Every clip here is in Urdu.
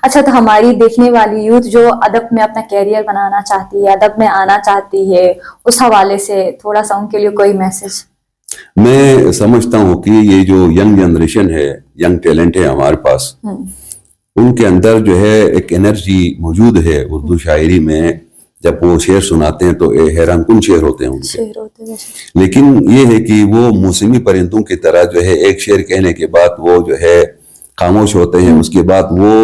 اچھا، تو ہماری دیکھنے والی یوتھ جو ادب میں اپنا کیریئر بنانا چاہتی ہے، ادب میں آنا چاہتی ہے، اس حوالے سے تھوڑا سا ان کے لیے کوئی میسج؟ میں سمجھتا ہوں کہ یہ جو ینگ جنریشن ہے، ینگ ٹیلنٹ ہے ہمارے پاس، ان کے اندر جو ہے ایک انرجی موجود ہے اردو شاعری میں. جب وہ شعر سناتے ہیں تو حیران کن شعر ہوتے ہیں ان کے، لیکن یہ ہے کہ وہ موسمی پرندوں کی طرح جو ہے ایک شعر کہنے کے بعد وہ جو ہے خاموش ہوتے ہیں. اس کے بعد وہ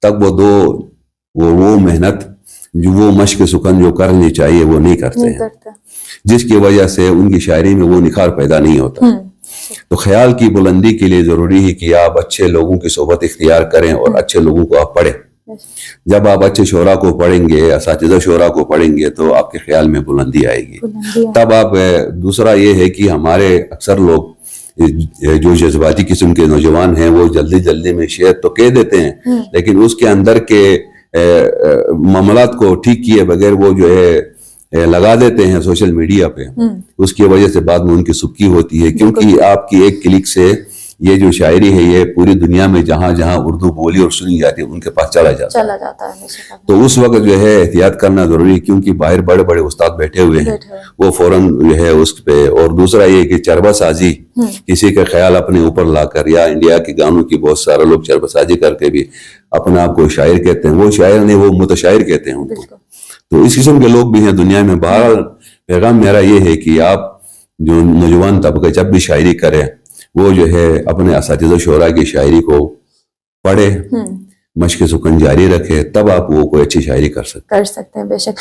تک وہ محنت جو وہ مشق سکن جو کرنی چاہیے وہ نہیں کرتے ہیں، جس کی وجہ سے ان کی شاعری میں وہ نکھار پیدا نہیں ہوتا. تو خیال کی بلندی کے لیے ضروری ہے کہ آپ اچھے لوگوں کی صحبت اختیار کریں اور اچھے لوگوں کو آپ پڑھیں. جب آپ اچھے شعراء کو پڑھیں گے، اساتذہ شعراء کو پڑھیں گے، تو آپ کے خیال میں بلندی آئے گی. تب آپ دوسرا یہ ہے کہ ہمارے اکثر لوگ جو جذباتی قسم کے نوجوان ہیں وہ جلدی میں شعر تو کہہ دیتے ہیں، لیکن اس کے اندر کے معاملات کو ٹھیک کیے بغیر وہ جو ہے لگا دیتے ہیں سوشل میڈیا پہ. اس کی وجہ سے بعد میں ان کی سبکی ہوتی ہے، کیونکہ آپ کی ایک کلک سے یہ جو شاعری ہے یہ پوری دنیا میں جہاں جہاں اردو بولی اور سنی جاتی ہے ان کے پاس چلا جاتا ہے. تو اس وقت جو ہے احتیاط کرنا ضروری ہے، کیونکہ باہر بڑے بڑے استاد بیٹھے ہوئے ہیں، وہ فوراً جو ہے اس پہ. اور دوسرا یہ کہ چربہ سازی، کسی کا خیال اپنے اوپر لا کر، یا انڈیا کے گانوں کی بہت سارے لوگ چربہ سازی کر کے بھی اپنے آپ کو شاعر کہتے ہیں. وہ شاعر نہیں، وہ متشاعر کہتے ہیں ان کو. تو اس قسم کے لوگ بھی ہیں دنیا میں. بہرحال پیغام میرا یہ ہے کہ آپ جو نوجوان طبقہ جب بھی شاعری کرے وہ جو ہے اپنے اساتذہ شعراء کی شاعری کو پڑھے، مشق سکن جاری رکھے، تب آپ وہ کوئی اچھی شاعری کر سکتے ہیں. بے شک.